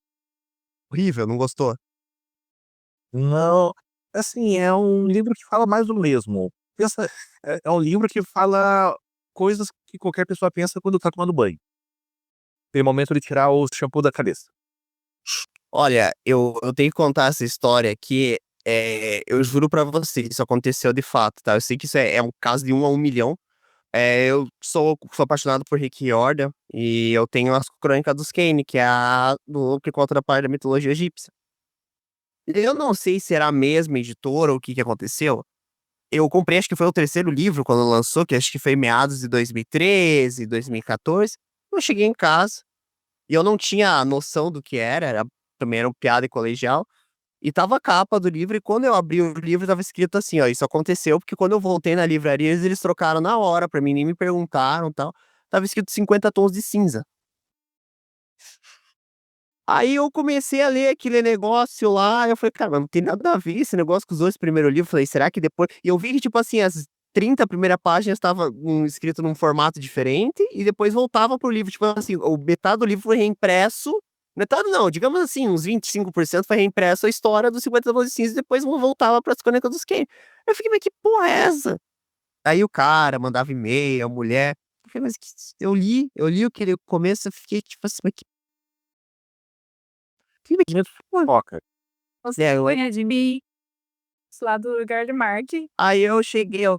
Horrível, não gostou? Não, assim, é um livro que fala mais do mesmo. É um livro que fala coisas que qualquer pessoa pensa quando tá tomando banho. Tem momento de tirar o shampoo da cabeça. Olha, eu tenho que contar essa história aqui. Eu juro pra você, isso aconteceu de fato, tá? Eu sei que isso é um caso de 1 a 1 milhão. Eu sou apaixonado por Rick Riordan e eu tenho as Crônicas dos Kane, que é a do que conta da parte da mitologia egípcia. Eu não sei se era a mesma editora ou o que aconteceu. Eu comprei, acho que foi o terceiro livro quando lançou, que acho que foi em meados de 2013, 2014. Eu cheguei em casa e eu não tinha noção do que também era um piada e colegial. E tava a capa do livro, e quando eu abri o livro, tava escrito assim, ó: "Isso aconteceu porque quando eu voltei na livraria, eles trocaram na hora pra mim, nem me perguntaram, tal". Tava escrito 50 tons de cinza. Aí eu comecei a ler aquele negócio lá, eu falei: "Cara, mas não tem nada a ver esse negócio com os 2 primeiros livros". Falei: "Será que depois", e eu vi que, tipo assim, as 30 primeiras páginas estava escrito num formato diferente, e depois voltava pro livro, tipo assim, o metade do livro foi reimpresso, metade não, digamos assim, uns 25% foi reimpresso a história dos 50 Tons de Cinza, e depois voltava para as Crônicas dos Kane. Eu fiquei: "Mas que porra é essa?". Aí o cara mandava e-mail, a mulher, eu falei: "Mas que", eu li aquele começo, eu fiquei tipo assim: "Mas Menos fofoca. Você é, eu ganha de mim, lá do lugar de Marte. Aí eu cheguei, ó,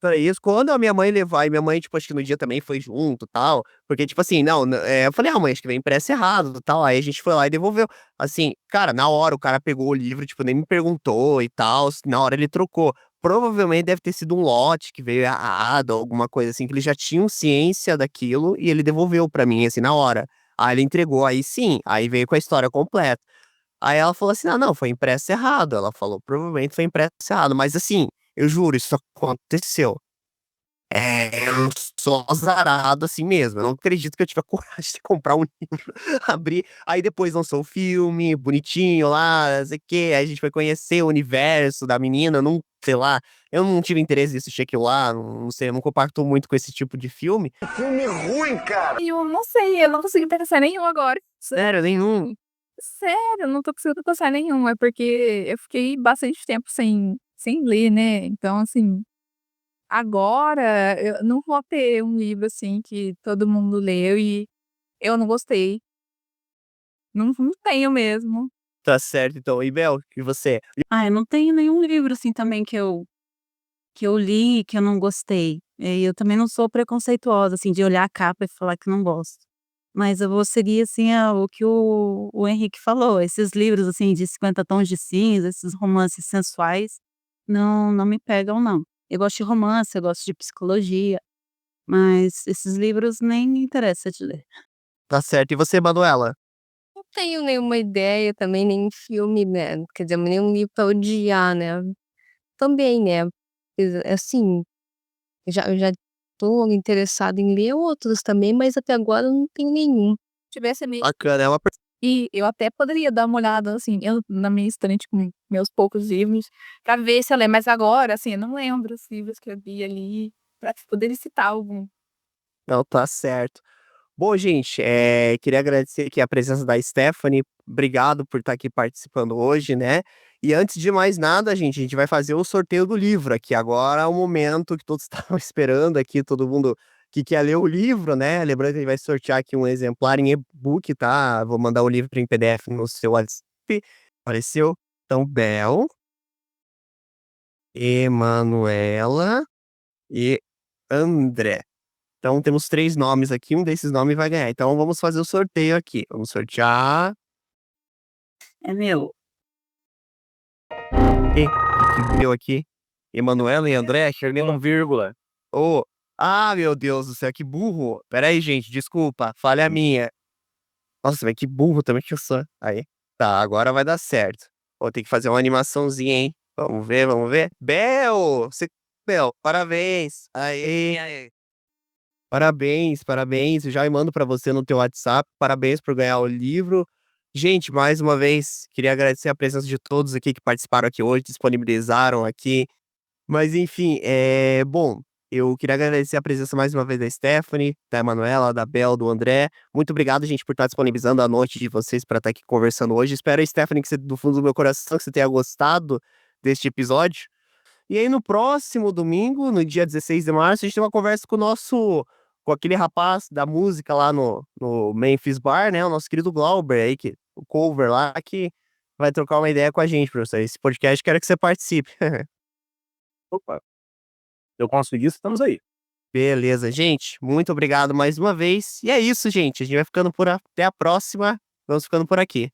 pra isso, quando a minha mãe levou, aí minha mãe, tipo, acho que no dia também foi junto, tal, porque, tipo assim, não, eu falei: "Ah, mãe, acho que vem impresso errado, tal", aí a gente foi lá e devolveu. Assim, cara, na hora o cara pegou o livro, tipo, nem me perguntou e tal, na hora ele trocou. Provavelmente deve ter sido um lote que veio errado, alguma coisa assim, que eles já tinham ciência daquilo e ele devolveu pra mim, assim, na hora. Aí ele entregou, aí sim, aí veio com a história completa. Aí ela falou assim: "Ah, não, foi impresso errado", ela falou: "Provavelmente foi impresso errado", mas assim, eu juro, isso aconteceu. eu sou azarado assim mesmo. Eu não acredito que eu tive a coragem de comprar um livro, abrir. Aí depois lançou o filme, bonitinho lá, não sei o quê. Aí a gente foi conhecer o universo da menina. Não, sei lá, eu não tive interesse em assistir aquilo lá. Não sei, eu não compacto muito com esse tipo de filme. E eu não sei, eu não consigo pensar em nenhum agora. Sério, nenhum. Sério, eu não tô conseguindo pensar em nenhum. É porque eu fiquei bastante tempo sem ler, né? Então, assim, agora eu não vou ter um livro assim que todo mundo leu e eu não gostei. Não tenho mesmo. Tá certo, então. E Bel, e você? Ah, eu não tenho nenhum livro, assim, também que eu li e que eu não gostei. Eu também não sou preconceituosa, assim, de olhar a capa e falar que não gosto. Mas eu vou seguir, assim, o que o Henrique falou, esses livros, assim, de 50 tons de cinza, esses romances sensuais, não me pegam não. Eu gosto de romance, eu gosto de psicologia, mas esses livros nem me interessa de ler. Tá certo. E você, Manuela? Não tenho nenhuma ideia também, nem filme, né, quer dizer, nenhum livro pra odiar, né. Também, né, assim, eu já tô interessada em ler outros também, mas até agora eu não tenho nenhum. Tivesse mesmo. Bacana, é uma E eu até poderia dar uma olhada, assim, eu na minha estante com meus poucos livros, pra ver se eu lembro, mas agora, assim, eu não lembro os livros que eu li ali, pra poder citar algum. Não, tá certo. Bom, gente, queria agradecer aqui a presença da Stephanie. Obrigado por estar aqui participando hoje, né? E antes de mais nada, gente, a gente vai fazer o sorteio do livro aqui. Agora é o momento que todos estavam esperando aqui, todo mundo que quer ler o livro, né? Lembrando que a gente vai sortear aqui um exemplar em e-book, tá? Vou mandar o livro em PDF no seu WhatsApp. Apareceu? Então, Bel, Emanuela e André. Então temos 3 nomes aqui, um desses nomes vai ganhar. Então vamos fazer o sorteio aqui. Vamos sortear. É meu. O que deu aqui? Emanuela e André? Cheguei num vírgula. Ô, meu Deus do céu, que burro. Espera aí, gente, desculpa, falha minha. Nossa, mas que burro também que eu sou. Aí, tá, agora vai dar certo. Vou ter que fazer uma animaçãozinha, hein. Vamos ver, vamos ver. Bel, Bel, parabéns. Aê. Parabéns, parabéns. Eu já mando pra você no teu WhatsApp. Parabéns por ganhar o livro. Gente, mais uma vez, queria agradecer a presença de todos aqui que participaram aqui hoje, disponibilizaram aqui. Mas enfim, bom, eu queria agradecer a presença mais uma vez da Stephanie, da Emanuela, da Bel, do André. Muito obrigado, gente, por estar disponibilizando a noite de vocês para estar aqui conversando hoje. Espero, Stephanie, que você, do fundo do meu coração, que você tenha gostado deste episódio. E aí, no próximo domingo, no dia 16 de março, a gente tem uma conversa com aquele rapaz da música lá no Memphis Bar, né? O nosso querido Glauber aí, o cover lá, que vai trocar uma ideia com a gente, professor. Esse podcast quero que você participe. Opa, eu consegui, estamos aí. Beleza, gente. Muito obrigado mais uma vez. E é isso, gente. A gente vai ficando por até a próxima. Vamos ficando por aqui.